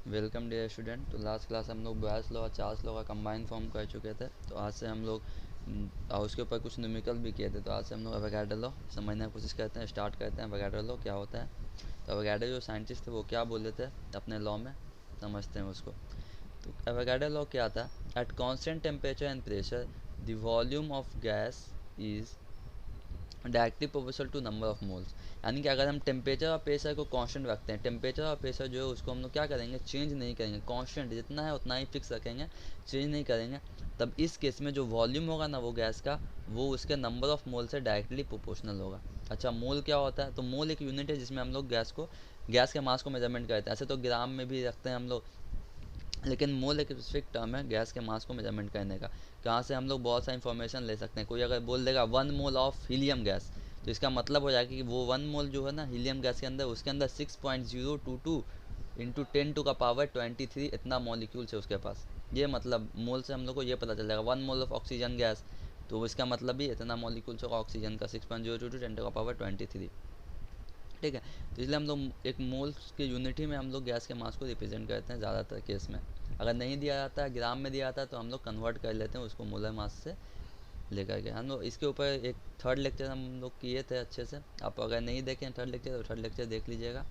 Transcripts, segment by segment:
Welcome dear student. तो last class हम लोग बॉयस लॉ और चार्ल्स लॉ का कंबाइन फॉर्म कर चुके थे। तो आज से हम लोग और उसके ऊपर कुछ न्यूमेरिकल भी किए थे। तो आज से हम लोग एवोगाड्रो लॉ समझने की कोशिश करते हैं, स्टार्ट करते हैं। एवोगाड्रो लॉ क्या होता है, तो एवोगाड्रो जो साइंटिस्ट थे वो क्या बोले थे अपने लॉ में, समझते हैं उसको। तो एवोगाड्रो लॉ क्या था, at constant temperature and pressure the volume of gas is directly proportional to number of moles. यानी कि अगर हम टेम्परेचर और प्रेशर को कांस्टेंट रखते हैं, टेम्परेचर और प्रेशर जो है उसको हम लोग क्या करेंगे, चेंज नहीं करेंगे, कांस्टेंट जितना है उतना ही फिक्स रखेंगे, चेंज नहीं करेंगे। तब इस केस में जो वॉल्यूम होगा ना वो गैस का, वो उसके नंबर ऑफ मोल से डायरेक्टली प्रोपोर्शनल होगा। अच्छा, मोल क्या होता है, तो मोल एक यूनिट है जिसमें हम लोग गैस के मास को मेजरमेंट करते हैं। ऐसे तो ग्राम में भी रखते हैं हम लोग, लेकिन मोल एक स्पेसिफिक टर्म है गैस के मास को मेजरमेंट करने का। कहाँ से हम लोग बहुत सा इन्फॉर्मेशन ले सकते हैं। कोई अगर बोल देगा 1 मोल ऑफ हीलियम गैस, तो इसका मतलब हो जाएगा कि वो 1 मोल जो है ना हीलियम गैस के अंदर, उसके अंदर 6.022 इंटू 10⁻23 इतना मॉलिक्यूल्स है उसके पास। ये मतलब मोल से हम लोग को ये पता चल जाएगा। 1 मोल ऑफ ऑक्सीजन गैस, तो इसका मतलब भी इतना मॉलिक्यूल्स होगा ऑक्सीजन का, 6.022 10⁻23। ठीक है। तो इसलिए हम लोग एक मोल्स के यूनिटी में हम लोग गैस के मास को रिप्रेजेंट करते हैं ज़्यादातर केस में। अगर नहीं दिया जाता है, ग्राम में दिया जाता है, तो हम लोग कन्वर्ट कर लेते हैं उसको मोलर मास से लेकर के। हम लोग इसके ऊपर एक थर्ड लेक्चर हम लोग किए थे अच्छे से। आप अगर नहीं देखें थर्ड लेक्चर, तो थर्ड लेक्चर देख लीजिएगा।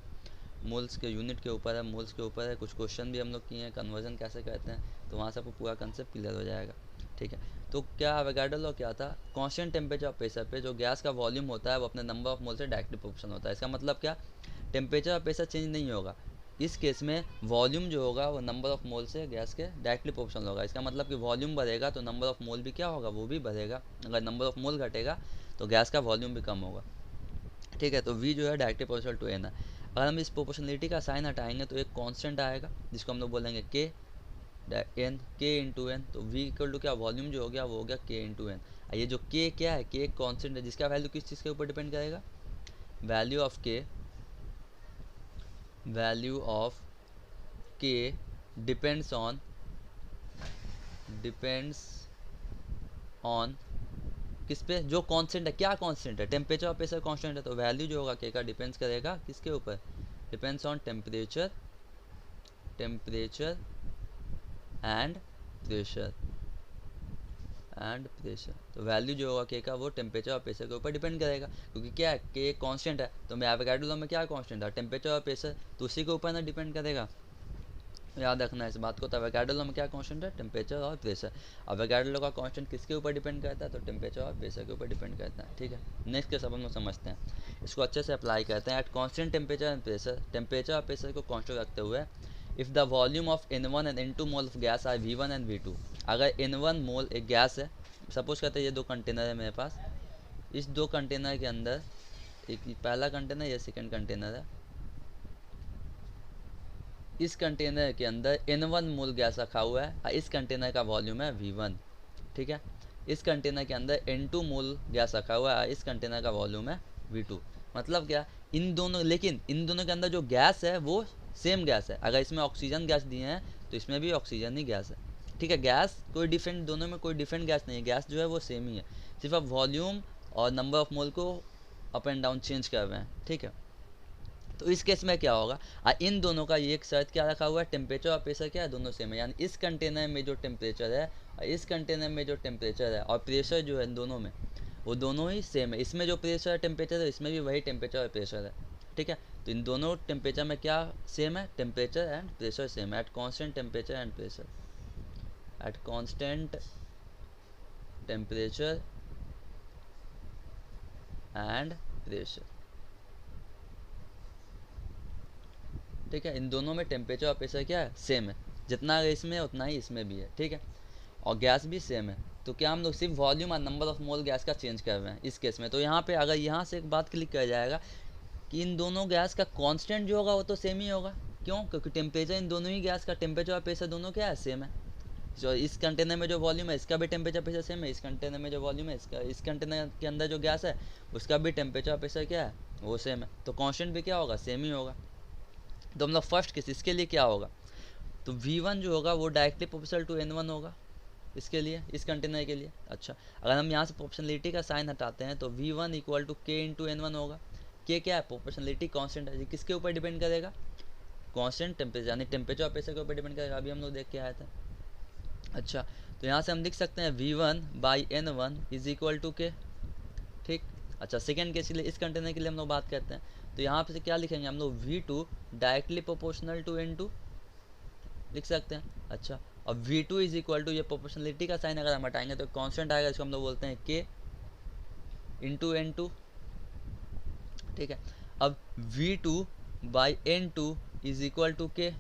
मोल्स के यूनिट के ऊपर है, मोल्स के ऊपर है, कुछ क्वेश्चन भी हम लोग किए हैं, कन्वर्जन कैसे करते हैं, तो वहाँ से आपको पूरा कंसेप्ट क्लियर हो जाएगा। ठीक है। तो क्या एवोगाड्रो लॉ क्या था, कांस्टेंट टेम्परेचर और प्रेशर पे जो गैस का वॉल्यूम होता है वो अपने नंबर ऑफ मोल से डायरेक्टली प्रोपोर्शनल होता है। इसका मतलब क्या, टेम्परेचर और प्रेशर चेंज नहीं होगा, इस केस में वॉल्यूम जो होगा वो नंबर ऑफ मोल से गैस के डायरेक्टली प्रोपोर्शनल होगा। इसका मतलब कि वॉल्यूम बढ़ेगा तो नंबर ऑफ मोल भी क्या होगा, वो भी बढ़ेगा। अगर नंबर ऑफ मोल घटेगा तो गैस का वॉल्यूम भी कम होगा। ठीक है। तो v जो है डायरेक्टली प्रोपोर्शनल टू n है। अगर हम इस प्रोपोर्शनलिटी का साइन हटाएंगे तो एक कांस्टेंट आएगा जिसको हम लोग बोलेंगे k एन, के इंटू एन। तो v इक्वल टू क्या, वॉल्यूम जो हो गया वो हो गया k इंटू एन। ये जो k क्या है, k एक कांस्टेंट है जिसका वैल्यू किस चीज़ के ऊपर डिपेंड करेगा, value of k, value of k depends on किस पे, जो कांस्टेंट है। क्या कांस्टेंट है, टेम्परेचर और प्रेशर कांस्टेंट है, तो वैल्यू जो होगा k का डिपेंड्स करेगा किसके ऊपर, depends on temperature and pressure तो वैल्यू जो होगा k का वो टेम्परेचर और प्रेशर के ऊपर डिपेंड करेगा। क्योंकि क्या है, k कांस्टेंट है, तो मैं एवोगाड्रो लॉ में क्या कांस्टेंट है, टेम्परेचर और प्रेशर, तो उसी के ऊपर ना डिपेंड करेगा। याद रखना है इस बात को। तो एवोगाड्रो लॉ में क्या कांस्टेंट है, टेम्परेचर और प्रेशर। एवोगाड्रो लॉ का कांस्टेंट किसके ऊपर डिपेंड करता है, तो टेम्परेचर और प्रेशर के ऊपर डिपेंड करता है। ठीक है। नेक्स्ट के सब हम लोग समझते हैं, इसको अच्छे से अप्लाई करते हैं। At constant temperature and pressure, temperature और प्रेशर को कांस्टेंट रखते हुए, if the volume of n1 and n2 mole of gas are v1 and v2। अगर n1 मोल एक गैस है, सपोज करते हैं ये दो कंटेनर है मेरे पास, इस दो कंटेनर के अंदर, एक पहला कंटेनर, ये सेकंड कंटेनर है, इस कंटेनर के अंदर n1 मोल गैस रखा हुआ है और इस कंटेनर का वॉल्यूम है v1। ठीक है। इस कंटेनर के अंदर n2 मोल गैस रखा हुआ है, इस कंटेनर का वॉल्यूम है v2। मतलब क्या, इन दोनों, लेकिन इन दोनों के अंदर जो गैस है वो सेम गैस है। अगर इसमें ऑक्सीजन गैस दिए हैं तो इसमें भी ऑक्सीजन ही गैस है। ठीक है। गैस कोई डिफरेंट, दोनों में कोई डिफरेंट गैस नहीं है, गैस जो है वो सेम ही है, सिर्फ आप वॉल्यूम और नंबर ऑफ मोल को अप एंड डाउन चेंज कर रहे हैं। ठीक है। तो इस केस में क्या होगा, इन दोनों का ये एक शर्त क्या रखा हुआ है, टेम्परेचर और प्रेशर क्या है, दोनों सेम है। यानी इस कंटेनर में जो टेम्परेचर है और इस कंटेनर में जो टेम्परेचर है और प्रेशर जो है दोनों में, वो दोनों ही सेम है। इसमें जो प्रेशर है टेम्परेचर है, इसमें भी वही टेम्परेचर और प्रेशर है। ठीक है। तो इन दोनों टेम्परेचर में क्या सेम है, टेम्परेचर एंड प्रेशर सेम है, eight constant temperature and pressure, eight constant temperature and pressure. ठीक है। इन दोनों में टेम्परेचर और प्रेशर क्या है, सेम है, जितना इसमें उतना ही इसमें भी है। ठीक है। और गैस भी सेम है। तो क्या हम लोग सिर्फ वॉल्यूम और नंबर ऑफ मोल गैस का चेंज कर रहे हैं इस केस में। तो यहाँ पे अगर यहाँ से एक बात क्लिक कर जाएगा कि इन दोनों गैस का कांस्टेंट जो होगा वो तो सेम ही होगा। क्यों, क्योंकि टेम्परेचर इन दोनों ही गैस का, टेम्परेचर और प्रेशर दोनों क्या है, सेम है। जो इस कंटेनर में जो वॉल्यूम है इसका भी टेम्परेचर प्रेशर सेम है, इस कंटेनर में जो वॉल्यूम है इसका, इस कंटेनर के अंदर जो गैस है उसका भी टेम्परेचर और प्रेशर क्या है, वो सेम है। तो कांस्टेंट भी क्या होगा, सेम ही होगा। तो मतलब फर्स्ट केस इसके लिए क्या होगा, तो v1 जो होगा वो डायरेक्टली प्रोपोर्शनल टू n1 होगा इसके लिए, इस कंटेनर के लिए। अच्छा, अगर हम यहाँ से प्रोपोर्शनलिटी का साइन हटाते हैं तो v1 equal to k into n1 होगा। k क्या है, प्रोपोर्शनलिटी कांस्टेंट है, किसके ऊपर डिपेंड करेगा, कांस्टेंट टेम्परेचर यानी टेम्परेचर ऑफ प्रेशर के ऊपर डिपेंड करेगा, अभी हम लोग देख के आए थे। अच्छा, तो यहाँ से हम लिख सकते हैं V1/N1 इज इक्वल टू के, ठीक। अच्छा, सेकेंड केस के लिए, इस कंटेनर के लिए हम लोग बात करते हैं, तो यहाँ पे से क्या लिखेंगे हम लोग, V2 directly proportional to N2 लिख सकते हैं। अच्छा, अब V2 इज इक्वल टू, ये प्रोपोर्शनलिटी का साइन अगर हम हटाएंगे तो कांस्टेंट आएगा, इसको हम लोग बोलते हैं K इंटू N2, ठीक है। अब V2/N2 is equal to K,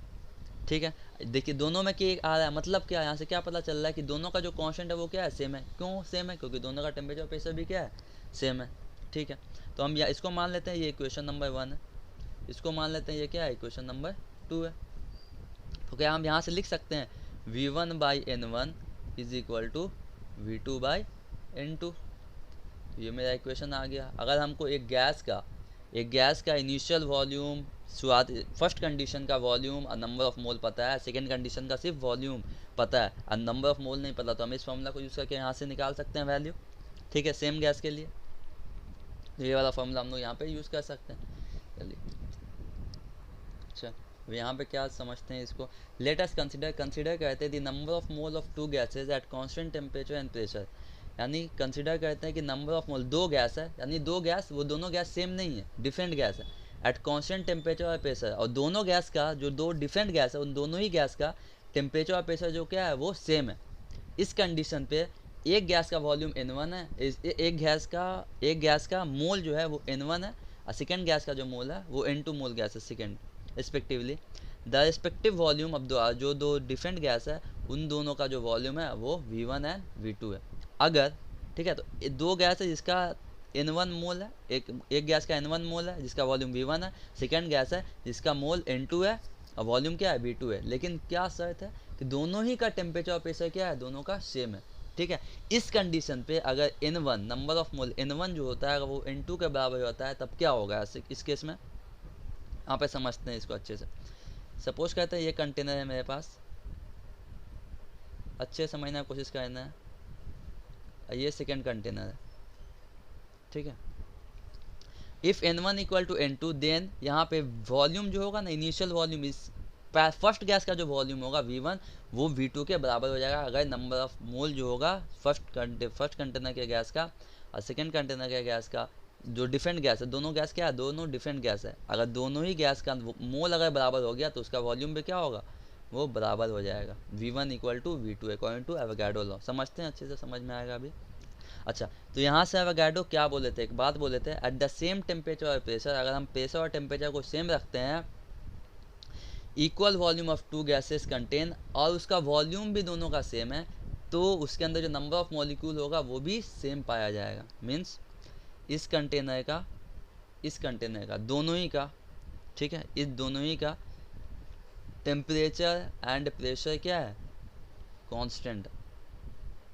ठीक है। देखिए दोनों में K आ रहा है, मतलब क्या, यहाँ से क्या पता चल रहा है कि दोनों का जो कांस्टेंट है वो क्या है, सेम है। क्यों सेम है, क्योंकि दोनों का टेम्परेचर प्रेशर भी क्या है, सेम है, ठीक है। तो हम इसको मान लेते हैं ये इक्वेशन नंबर 1 है, इसको मान लेते हैं ये क्या है, इक्वेशन नंबर 2 है। तो क्या हम यहाँ से लिख सकते हैं V1/N1 is equal to V2/N2, ये मेरा इक्वेशन आ गया। अगर हमको एक गैस का इनिशियल वॉल्यूम, शुरुआत फर्स्ट कंडीशन का वॉल्यूम और नंबर ऑफ मोल पता है, सेकंड कंडीशन का सिर्फ वॉल्यूम पता है और नंबर ऑफ मोल नहीं पता, तो हम इस फॉर्मूला को यूज़ करके यहाँ से निकाल सकते हैं वैल्यू, ठीक है, सेम गैस के लिए। तो ये वाला फॉर्मूला हम लोग यहाँ पे यूज़ कर सकते हैं, चलिए। अच्छा, तो यहाँ पे क्या समझते हैं इसको, लेट अस कंसिडर करते हैं the number of mole of to gases eight constant temperature and pressure, यानी कंसिडर करते हैं कि नंबर ऑफ मोल, दो गैस है, यानी दो गैस, वो दोनों गैस सेम नहीं है, डिफरेंट गैस है, एट कांस्टेंट टेम्परेचर और प्रेशर, और दोनों गैस का जो दो डिफरेंट गैस है उन दोनों ही गैस का टेम्परेचर और प्रेशर जो क्या है वो सेम है। इस कंडीशन पे एक गैस का वॉल्यूम N1 है, एक गैस का मोल जो है वो N1 है, और सेकेंड गैस का जो मोल है वो N2 मोल गैस है second respectively. The respective volume अब जो दो डिफरेंट गैस है उन दोनों का जो वॉल्यूम है वो V1 एंड V2 है। अगर, ठीक है, तो दो गैस है जिसका N1 मोल है, एक गैस का N1 मोल है जिसका वॉल्यूम V1 है, सेकेंड गैस है जिसका मोल N2 है और वॉल्यूम क्या है V2 है, लेकिन क्या शर्त है कि दोनों ही का टेम्परेचर और प्रेशर क्या है, दोनों का सेम है, ठीक है। इस कंडीशन पे अगर N1 number of mole N1 जो होता है अगर वो N2 के बराबर होता है तब क्या होगा इस केस में, यहाँ पे समझते हैं इसको अच्छे से। सपोज कहते हैं ये कंटेनर है मेरे पास, अच्छे समझने की कोशिश करना है, ये सेकेंड कंटेनर है, ठीक है। If N1 equal to N2 then यहाँ पे वॉल्यूम जो होगा ना, इनिशियल वॉल्यूम, इस फर्स्ट गैस का जो वॉल्यूम होगा V1 वो V2 के बराबर हो जाएगा अगर नंबर ऑफ मोल जो होगा फर्स्ट कंटेनर के गैस का और सेकेंड कंटेनर के गैस का जो डिफरेंट गैस है, दोनों गैस क्या है, दोनों डिफरेंट गैस है, अगर दोनों ही गैस का मोल अगर बराबर हो गया तो उसका वॉल्यूम भी क्या होगा, वो बराबर हो जाएगा। V1 equal to V2 according to Avogadro law, समझते हैं अच्छे से, समझ में आएगा अभी। अच्छा, तो यहाँ से एवोगाड्रो क्या बोले थे, एक बात बोले थे, एट द सेम टेम्परेचर और प्रेशर, अगर हम प्रेशर और टेम्परेचर को सेम रखते हैं, equal volume of two gases contain, और उसका वॉल्यूम भी दोनों का सेम है, तो उसके अंदर जो नंबर ऑफ मॉलिक्यूल होगा वो भी सेम पाया जाएगा। मीन्स इस कंटेनर का दोनों ही का, ठीक है, इस दोनों ही का टेम्परेचर एंड प्रेशर क्या है, कांस्टेंट,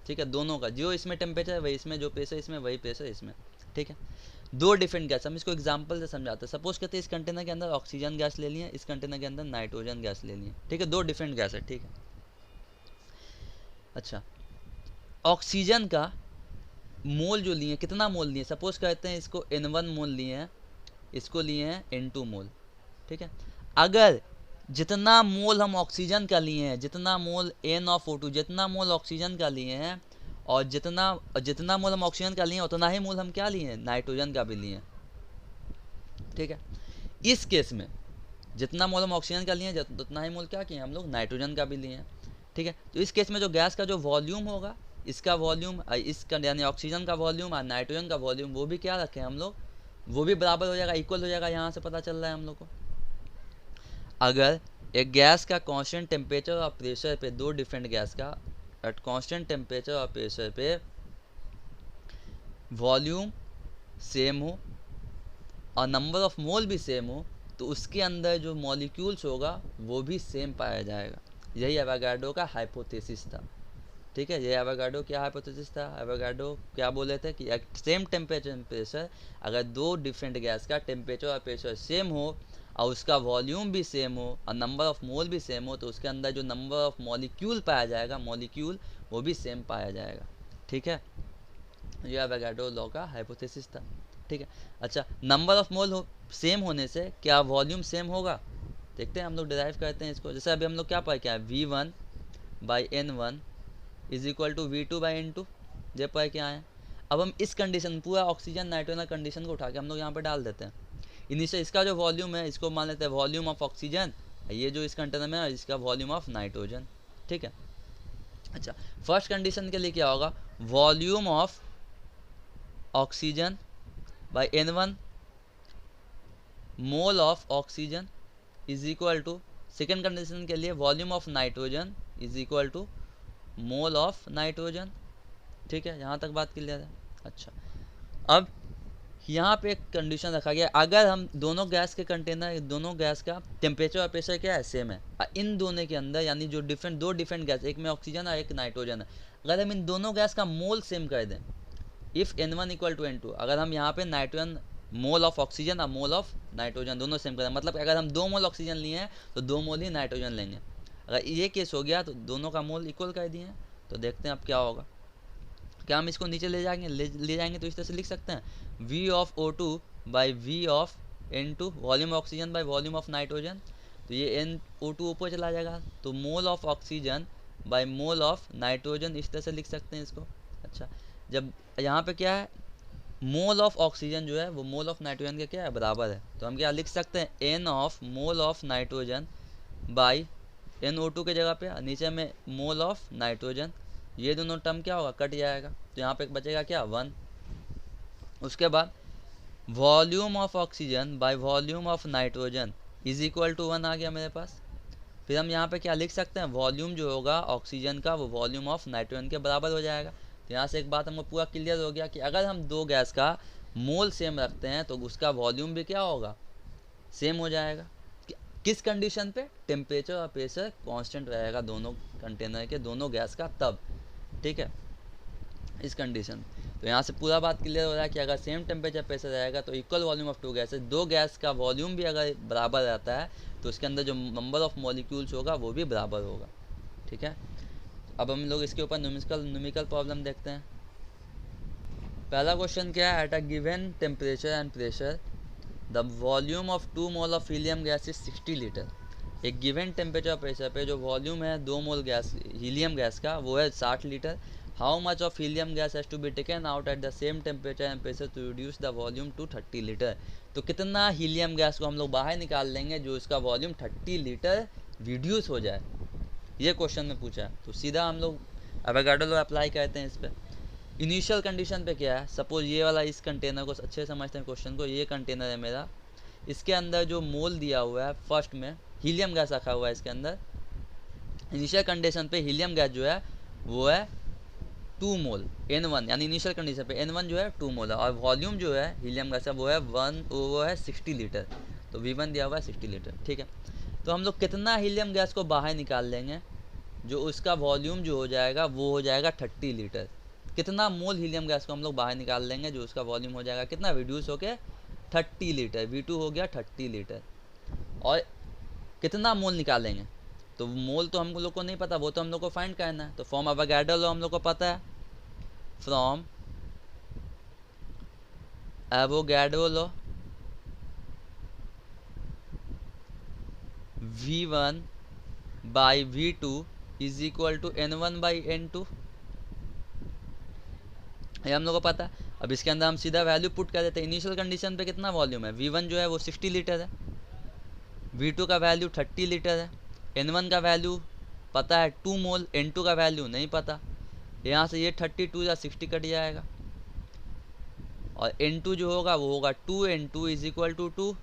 ठीक है, दोनों का, जो इसमें टेम्परेचर है वही इसमें, जो प्रेशर इसमें वही प्रेशर इसमें, ठीक है। दो डिफरेंट गैस, हम इसको एग्जांपल से समझाते हैं। सपोज कहते हैं इस कंटेनर के अंदर ऑक्सीजन गैस ले लिए, इस कंटेनर के अंदर नाइट्रोजन गैस ले लिए, ठीक है, दो डिफरेंट गैस है, ठीक है। अच्छा, ऑक्सीजन का मोल जो लिए, कितना मोल लिए, सपोज कहते हैं इसको N1 मोल लिए हैं, इसको लिए हैं N2 मोल, ठीक है। अगर जितना मोल हम ऑक्सीजन का लिए हैं, जितना मोल N ऑफ O2, जितना मोल ऑक्सीजन का लिए हैं, और जितना मोल हम ऑक्सीजन का लिए हैं उतना ही मोल हम क्या लिए हैं, नाइट्रोजन का भी लिए हैं, ठीक है। इस केस में जितना मोल हम ऑक्सीजन का लिए हैं उतना ही मोल क्या किए हम लोग, नाइट्रोजन का भी लिए हैं, ठीक है। तो इस केस में जो गैस का जो वॉल्यूम होगा, इसका वॉल्यूम, इसका यानी ऑक्सीजन का वॉल्यूम और नाइट्रोजन का वॉल्यूम, वो भी क्या रखें हम लोग, वो भी बराबर हो जाएगा, इक्वल हो जाएगा, यहाँ से पता चल रहा है हम लोग को। अगर एक गैस का कांस्टेंट टेम्परेचर और प्रेशर पे, दो डिफरेंट गैस का एट कांस्टेंट टेम्परेचर और प्रेशर पे वॉल्यूम सेम हो और नंबर ऑफ मोल भी सेम हो, तो उसके अंदर जो मॉलिक्यूल्स होगा वो भी सेम पाया जाएगा। यही एवोगाड्रो का हाइपोथेसिस था, ठीक है। ये एवोगाड्रो क्या हाइपोथेसिस था, एवोगाड्रो क्या बोले थे कि at same temperature and pressure, अगर दो डिफरेंट गैस का टेम्परेचर और प्रेशर सेम हो और उसका वॉल्यूम भी सेम हो और नंबर ऑफ मोल भी सेम हो, तो उसके अंदर जो नंबर ऑफ मॉलिक्यूल पाया जाएगा, मॉलिक्यूल वो भी सेम पाया जाएगा, ठीक है। ये एवोगाड्रो लॉ का हाइपोथेसिस था, ठीक है। अच्छा, नंबर ऑफ मोल सेम होने से क्या वॉल्यूम सेम होगा, देखते हैं हम लोग डिराइव करते हैं इसको। जैसे अभी हम लोग क्या पढ़ के आए, V1/N1 is equal to V2/N2, ये पढ़ के आए हैं। अब हम इस कंडीशन, पूरा ऑक्सीजन नाइट्रोजन कंडीशन को उठा के हम लोग यहाँ पे डाल देते हैं। इनिशियल इसका जो वॉल्यूम है इसको मान लेते हैं वॉल्यूम ऑफ ऑक्सीजन, ये जो इस कंटेनर में है इसका वॉल्यूम ऑफ नाइट्रोजन, ठीक है। अच्छा, फर्स्ट कंडीशन के लिए क्या होगा, volume of oxygen by N1 mole of oxygen is equal to, second condition के लिए volume of nitrogen is equal to mole of nitrogen, ठीक है। यहाँ तक बात क्लियर है। अच्छा, अब यहाँ पे एक कंडीशन रखा गया, अगर हम दोनों गैस के कंटेनर, दोनों गैस का टेम्परेचर और प्रेशर क्या है, सेम है, इन दोनों के अंदर यानी जो दो डिफरेंट गैस, एक में ऑक्सीजन और एक नाइट्रोजन है, अगर हम इन दोनों गैस का मोल सेम कर दें, if N1 equal to N2, अगर हम यहाँ पे नाइट्रोजन मोल ऑफ ऑक्सीजन और मोल ऑफ नाइट्रोजन दोनों सेम करें, मतलब अगर हम 2 मोल ऑक्सीजन लिए हैं तो 2 मोल ही नाइट्रोजन लेंगे। अगर ये केस हो गया तो दोनों का मोल इक्वल कर दिए हैं। तो देखते हैं अब क्या होगा। क्या हम इसको नीचे ले जाएंगे, ले जाएंगे तो इस तरह से लिख सकते हैं V of O2 by V of N2, volume oxygen by volume of nitrogen. तो ये NO2 ऊपर चला जाएगा, तो मोल of oxygen by mole of nitrogen, इस तरह से लिख सकते हैं इसको। अच्छा, जब यहाँ पे क्या है, मोल ऑफ ऑक्सीजन जो है वो मोल ऑफ नाइट्रोजन के क्या है, बराबर है, तो हम क्या लिख सकते हैं, N of mole of nitrogen by NO2 के जगह पे नीचे में मोल ऑफ नाइट्रोजन, ये दोनों टर्म क्या होगा, कट जाएगा, तो यहाँ पे बचेगा क्या, 1। उसके बाद volume of oxygen by volume of nitrogen is equal to 1 आ गया मेरे पास। फिर हम यहाँ पे क्या लिख सकते हैं, वॉल्यूम जो होगा ऑक्सीजन का वो वॉल्यूम ऑफ नाइट्रोजन के बराबर हो जाएगा। तो यहाँ से एक बात हमको पूरा क्लियर हो गया कि अगर हम दो गैस का मोल सेम रखते हैं तो उसका वॉल्यूम भी क्या होगा, सेम हो जाएगा। किस कंडीशन पे, टेम्परेचर और प्रेशर कांस्टेंट रहेगा दोनों कंटेनर के, दोनों गैस का, तब, ठीक है, इस कंडीशन। तो यहाँ से पूरा बात क्लियर हो रहा है कि अगर सेम टेम्परेचर प्रेशर रहेगा तो equal volume of two gases, दो गैस का वॉल्यूम भी अगर बराबर रहता है तो उसके अंदर जो नंबर ऑफ मॉलिक्यूल्स होगा वो भी बराबर होगा, ठीक है। अब हम लोग इसके ऊपर न्यूमेरिकल प्रॉब्लम देखते हैं। पहला क्वेश्चन क्या है, at a given temperature and pressure the volume of 2 mole of helium gas is 60 litre. एक गिवन टेम्परेचर प्रेशर पे जो वॉल्यूम है 2 मोल गैस हीलियम गैस का वो है 60 litre. How much of helium gas has to be taken out at the same temperature and pressure to reduce the volume to 30 litre. तो कितना helium gas को हम लोग बाहर निकाल लेंगे जो इसका वॉल्यूम 30 लीटर रिड्यूस हो जाए, ये क्वेश्चन में पूछा है। तो सीधा हम लोग एवोगाड्रो लॉ अप्लाई करते हैं इस पर। इनिशियल कंडीशन पे क्या है, सपोज ये वाला, इस कंटेनर को अच्छे समझते हैं क्वेश्चन को, ये कंटेनर है मेरा, इसके अंदर जो मोल दिया हुआ है फर्स्ट में हीलियम गैस रखा हुआ है इसके अंदर। इनिशियल कंडीशन पे हीलियम गैस जो है वो है 2 मोल N1, यानी इनिशियल कंडीशन पे N1 जो है 2 मोल है, और वॉल्यूम जो है हीलियम गैस का वो है 60 लीटर। तो V1 दिया हुआ है 60 लीटर, ठीक है। तो हम लोग कितना हीलियम गैस को बाहर निकाल लेंगे, जो उसका वॉल्यूम जो हो जाएगा वो हो जाएगा 30 लीटर। कितना मोल हीलियम गैस को हम लोग बाहर निकाल लेंगे जो उसका वॉल्यूम हो जाएगा कितना, रिड्यूस होके 30 लीटर, V2 हो गया 30 लीटर। और कितना मोल निकालेंगे, तो मोल तो हम लोग को नहीं पता, वो तो हम लोग को फाइंड करना है। तो फ्रॉम एवोगाड्रो लॉ हम लोग को पता है, from Avogadro law V1 by V2 is equal to N1 by N2, ये हम लोग को पता है। अब इसके अंदर हम सीधा वैल्यू पुट कर देते हैं। इनिशियल कंडीशन पे कितना वॉल्यूम है, V1 जो है वो 60 लीटर है, V2 का वैल्यू 30 लीटर है, N1 का वैल्यू पता है 2 मोल, N2 का वैल्यू नहीं पता। यहाँ से ये 32 या 60 कट जाएगा, और N2 जो होगा वो होगा 2N2 इज इक्वल टू 2।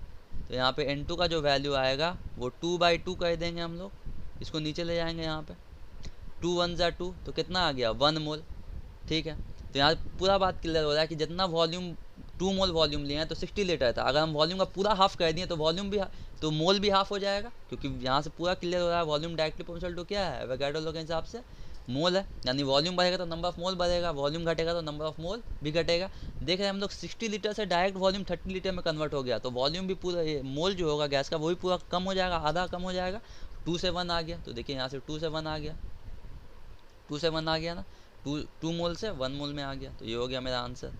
तो यहाँ पे N2 का जो वैल्यू आएगा वो 2/2 कर देंगे हम लोग, इसको नीचे ले जाएंगे यहाँ पे, 2 1 जा 2, तो कितना आ गया 1 मोल, ठीक है। तो यहाँ पूरा बात क्लियर हो रहा है कि जितना वॉल्यूम 2 मोल वॉल्यूम लिए हैं तो 60 लीटर था, अगर हम वॉल्यूम का पूरा हाफ कर दिए तो वॉल्यूम भी तो मोल भी हाफ हो जाएगा, क्योंकि यहाँ से पूरा क्लियर हो रहा है वॉल्यूम डायरेक्टली प्रोपोर्शनल टू क्या है, एवोगाड्रो लॉ के हिसाब से मोल है, यानी वॉल्यूम बढ़ेगा तो नंबर ऑफ मोल बढ़ेगा, वॉल्यूम घटेगा तो नंबर ऑफ मोल भी घटेगा। देख रहे हैं हम लोग 60 लीटर से डायरेक्ट वॉल्यूम 30 लीटर में कन्वर्ट हो गया, तो वॉल्यूम भी पूरा, मोल जो होगा गैस का वो भी पूरा कम हो जाएगा, आधा कम हो जाएगा, 2 से 1 आ गया। तो देखिए यहाँ से 2 से 1 आ गया, 2 से 1 आ गया ना, 2 मोल से 1 मोल में आ गया, तो ये हो गया मेरा आंसर,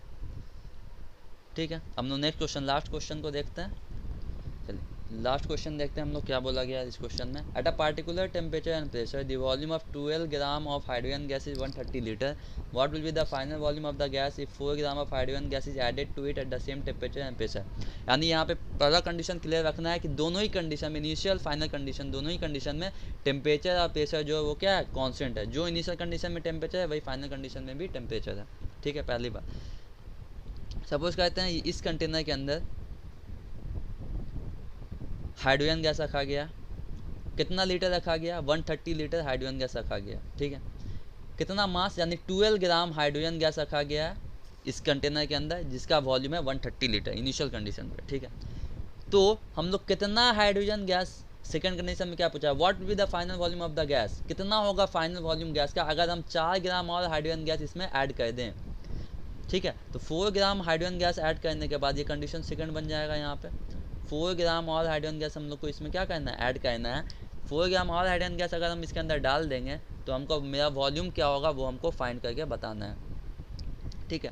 ठीक है। हम लोग नेक्स्ट क्वेश्चन, लास्ट क्वेश्चन को देखते हैं। चलिए, लास्ट क्वेश्चन देखते हैं हम लोग क्या बोला गया इस क्वेश्चन में। At a particular temperature and pressure the volume of 12 gram of hydrogen gas is 130 litre. What will be the final volume of the gas if 4 gram of hydrogen gas is added to it at the same temperature and pressure. यानी यहाँ पे पहला condition clear रखना है कि दोनों ही condition में, initial final condition, दोनों ही कंडीशन में टेम्परेचर और प्रेशर जो है वो क्या है, कॉन्स्टेंट है। जो इनिशियल कंडीशन में टेम्परेचर है वही फाइनल कंडीशन में भी टेम्परेचर है। ठीक है, पहली बात। सपोज कहते हैं इस कंटेनर के अंदर हाइड्रोजन गैस रखा गया, कितना लीटर रखा गया, 130 लीटर हाइड्रोजन गैस रखा गया। ठीक है, कितना मास यानी 12 ग्राम हाइड्रोजन गैस रखा गया है इस कंटेनर के अंदर, जिसका वॉल्यूम है 130 लीटर इनिशियल कंडीशन पे। ठीक है, तो हम लोग कितना हाइड्रोजन गैस, सेकंड कंडीशन में क्या पूछा, what will be the final volume of the gas, कितना होगा फाइनल वॉल्यूम गैस का अगर हम 4 ग्राम और हाइड्रोजन गैस इसमें ऐड कर दें। ठीक है, तो 4 ग्राम हाइड्रोजन गैस ऐड करने के बाद ये कंडीशन सेकंड बन जाएगा। यहाँ पे 4 ग्राम और हाइड्रोजन गैस हम लोग को इसमें क्या करना है, ऐड करना है। 4 ग्राम और हाइड्रोजन गैस अगर हम इसके अंदर डाल देंगे तो हमको मेरा वॉल्यूम क्या होगा वो हमको फाइंड करके बताना है। ठीक है,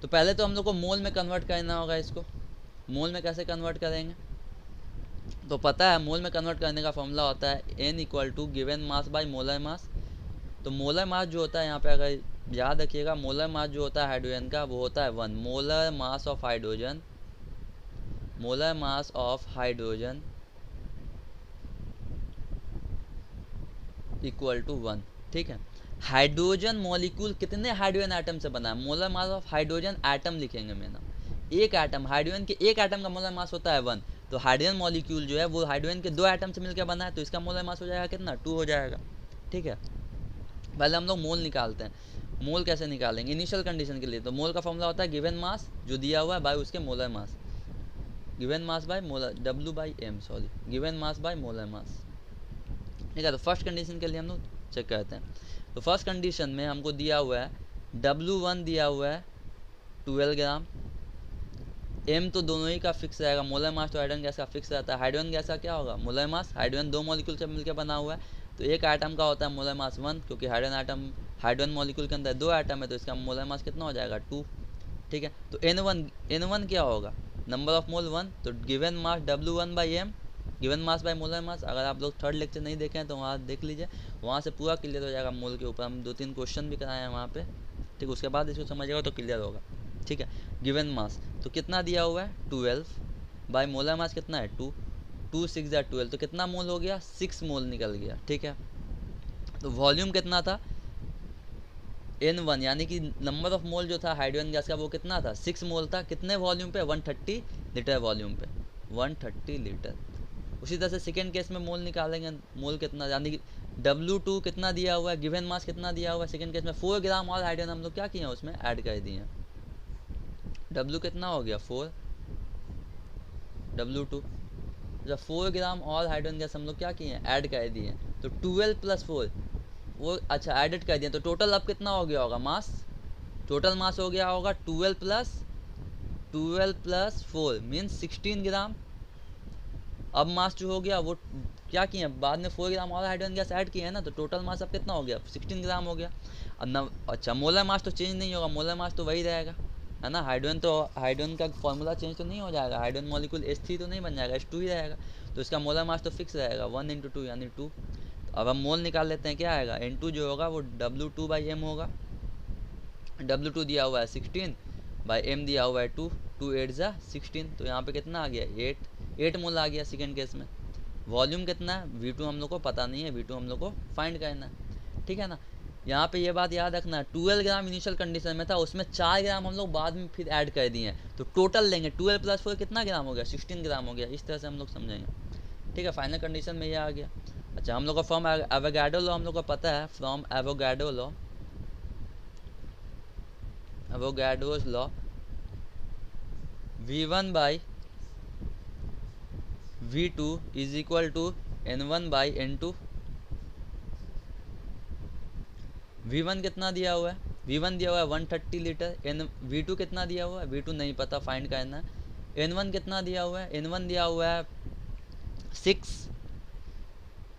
तो पहले तो हम लोग को मोल में कन्वर्ट करना होगा इसको। मोल में कैसे कन्वर्ट करेंगे, तो पता है मोल में कन्वर्ट करने का फॉर्मूला होता है n equal to given mass by molar mass. तो मोलर मास जो होता है यहाँ पे अगर याद रखिएगा, मोलर मास जो होता है हाइड्रोजन का वो होता है 1 molar mass of hydrogen, molar mass of hydrogen equal to 1। ठीक है, हाइड्रोजन मॉलिक्यूल कितने हाइड्रोजन एटम से बना है, molar mass of hydrogen atom लिखेंगे मेरा, एक एटम, हाइड्रोजन के एक एटम का मोलर मास होता है 1। तो हाइड्रोजन मॉलिक्यूल जो है वो हाइड्रोजन के 2 एटम से मिलकर बना है, तो इसका मोलर मास हो जाएगा कितना, 2 हो जाएगा। ठीक है, पहले हम लोग मोल निकालते हैं। मोल कैसे निकालेंगे इनिशियल कंडीशन के लिए, तो मोल का फॉर्मूला होता है गिवन मास जो दिया हुआ है बाय उसके molar mass, given mass by molar W/m, sorry given mass by molar mass. ठीक है, तो फर्स्ट कंडीशन के लिए हम लोग चेक करते हैं। तो फर्स्ट कंडीशन में हमको दिया हुआ है W1 दिया हुआ है 12 ग्राम, m तो दोनों ही का फिक्स रहेगा, मोलर मास तो हाइड्रोजन गैस का फिक्स रहता है। हाइड्रोजन गैस का क्या होगा, मोलर मास, हाइड्रोजन 2 मॉलिक्यूल से मिलकर बना हुआ है, तो एक एटम का होता है मोलर मास 1, क्योंकि हाइड्रोजन मॉलिक्यूल के अंदर 2 एटम है तो इसका मोलर मास कितना हो जाएगा 2। ठीक है, तो n1 क्या होगा, नंबर ऑफ मोल 1, तो given mass W1/m, given mass by molar mass. अगर आप लोग थर्ड लेक्चर नहीं देखें तो वहाँ देख लीजिए, वहाँ से पूरा क्लियर हो जाएगा। मोल के ऊपर हम 2-3 क्वेश्चन भी कराए हैं वहाँ पे। ठीक, उसके बाद इसको समझिएगा तो क्लियर होगा। ठीक है, गिवन मास तो कितना दिया हुआ है 12 बाय मोलर मास कितना है 2, 2 6 या 12, तो कितना मोल हो गया 6 मोल निकल गया। ठीक है, तो वॉल्यूम कितना था n1, यानी कि नंबर ऑफ मोल जो था हाइड्रोजन गैस का वो कितना था 6 मोल था, कितने वॉल्यूम पे 130 लीटर वॉल्यूम पे, 130 लीटर। उसी तरह से सेकेंड केस में मोल निकालेंगे, मोल कितना, यानी कि W2 कितना दिया हुआ है, गिवन मास कितना दिया हुआ है, सेकेंड केस में 4 ग्राम और हाइड्रोजन हम लोग क्या किए हैं उसमें ऐड कर दिए हैं। W कितना हो गया 4, W2 जब 4 ग्राम और हाइड्रोजन गैस हम लोग क्या किए हैं ऐड कर दिए हैं, तो 12 + 4 वो अच्छा एडिट कर दिए, तो टोटल अब कितना हो गया होगा मास, टोटल मास हो गया होगा 12 + 4 मीन्स 16 ग्राम। अब मास जो हो गया वो क्या किए हैं बाद में 4 ग्राम और हाइड्रोजन गैस ऐड किए हैं ना, तो टोटल मास अब कितना हो गया 16 ग्राम हो गया। अब अच्छा मोलर मास तो चेंज नहीं होगा, मोलर मास तो वही रहेगा है ना, हाइड्रोजन का फॉर्मूला चेंज तो नहीं हो जाएगा, हाइड्रोजन मॉलिक्यूल H3 तो नहीं बन जाएगा, H2 ही रहेगा, तो इसका मोलर मास तो फिक्स रहेगा 1 × 2 यानी 2। अब हम मोल निकाल लेते हैं, क्या आएगा N2 जो होगा वो W2/m होगा, W2 दिया हुआ है 16/m दिया हुआ है 2, 2 8 = 16, तो यहाँ पे कितना आ गया 8 मोल आ गया सेकेंड केस में। वॉल्यूम कितना है V2 हम लोग को पता नहीं है, V2 हम लोग को फाइंड करना है। ठीक है ना, यहाँ पे ये बात याद रखना है 12 ग्राम इनिशियल कंडीशन में था, उसमें 4 ग्राम हम लोग बाद में फिर ऐड कर दिए हैं, तो टोटल लेंगे 12 + 4 कितना ग्राम हो गया 16 ग्राम हो गया, इस तरह से हम लोग समझेंगे। ठीक है, फाइनल कंडीशन में ये आ गया। अच्छा, हम लोग का फ्रॉम एवोगाड्रो लॉ हम लोग को पता है, from Avogadro law, Avogadro's law V1/V2 is equal to N1/N2। V1 कितना दिया हुआ है, V1 दिया हुआ है 130 लीटर, V2 कितना दिया हुआ है, V2 नहीं पता फाइंड करना है। N1 कितना दिया हुआ है, N1 दिया हुआ है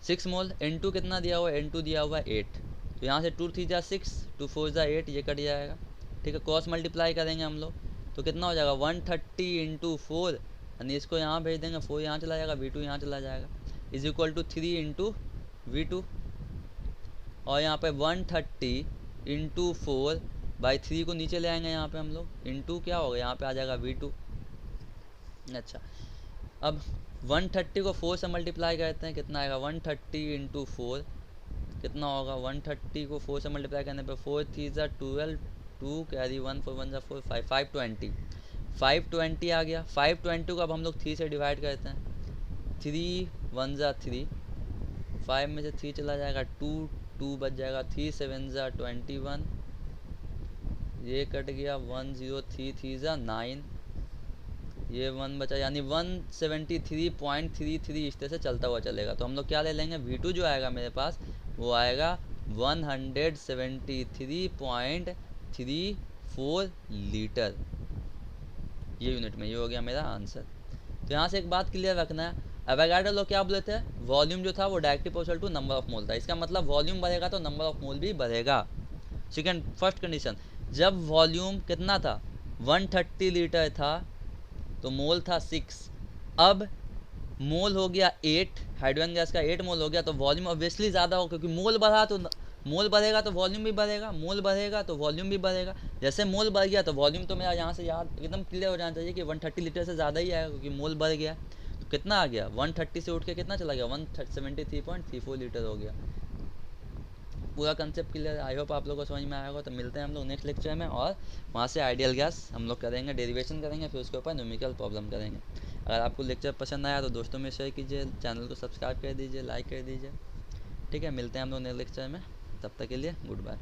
6 मोल, N2 कितना दिया हुआ है, N2 दिया हुआ है 8, तो यहाँ से 2 3 = 6, 2 4 = 8, ये कट जाएगा। ठीक है, क्रॉस मल्टीप्लाई करेंगे हम लोग तो कितना हो जाएगा 130 × 4 यानी इसको यहाँ भेज देंगे, 4 यहाँ चला जाएगा, V2 यहाँ चला जाएगा, is equal to 3 into V2। और यहाँ पे 130 इंटू 4/3 को नीचे ले आएंगे यहाँ पे हम लोग, इंटू क्या होगा यहाँ पे आ जाएगा V2। अच्छा, अब 130 को 4 से मल्टीप्लाई करते हैं, कितना आएगा 130 इंटू 4 कितना होगा, 130 को 4 से मल्टीप्लाई करने पे 4 3 12, 2 कैरी 1 4 1 4 5 520 520 आ गया। 520 को अब हम लोग 3 से डिवाइड करते हैं, 3 1 3, 5 में से 3 चला जाएगा 2 2 बच जाएगा, 3 7 21, ये कट गया 1 0 3 3 9, ये 1 बचा, यानी 173.33 इस तरह से चलता हुआ चलेगा। तो हम लोग क्या ले लेंगे, V2 जो आएगा मेरे पास वो आएगा 173.34 लीटर, ये यूनिट में, ये हो गया मेरा आंसर। तो यहाँ से एक बात क्लियर रखना है, एवोगाड्रो लॉ क्या बोले थे, वॉल्यूम जो था वो directly proportional to number of mole था। इसका मतलब वॉल्यूम बढ़ेगा तो नंबर ऑफ मोल भी बढ़ेगा। सेकेंड फर्स्ट कंडीशन, जब वॉल्यूम कितना था 130 लीटर था तो मोल था 6, अब मोल हो गया 8, हाइड्रोजन गैस का 8 मोल हो गया, तो वॉल्यूम ऑब्वियसली ज़्यादा होगा, क्योंकि मोल बढ़ा तो मोल बढ़ेगा तो वॉल्यूम भी बढ़ेगा, मोल बढ़ेगा तो वॉल्यूम भी बढ़ेगा। जैसे मोल बढ़ गया तो वॉल्यूम तो मेरा यहाँ से याद एकदम क्लियर हो जाना चाहिए कि 130 लीटर से ज़्यादा ही आएगा, क्योंकि मोल बढ़ गया। तो कितना आ गया, 130 से उठ के कितना चला गया, 173.34 लीटर हो गया। पूरा कंसेप्ट क्लियर है, आई होप आप लोगों को समझ में आया होगा। तो मिलते हैं हम लोग नेक्स्ट लेक्चर में, और वहाँ से आइडियल गैस हम लोग करेंगे, डेरिवेशन करेंगे, फिर उसके ऊपर न्यूमेरिकल प्रॉब्लम करेंगे। अगर आपको लेक्चर पसंद आया तो दोस्तों में शेयर कीजिए, चैनल को सब्सक्राइब कर दीजिए, लाइक कर दीजिए। ठीक है, मिलते हैं हम लोग नेक्स्ट लेक्चर में, तब तक के लिए गुड बाय।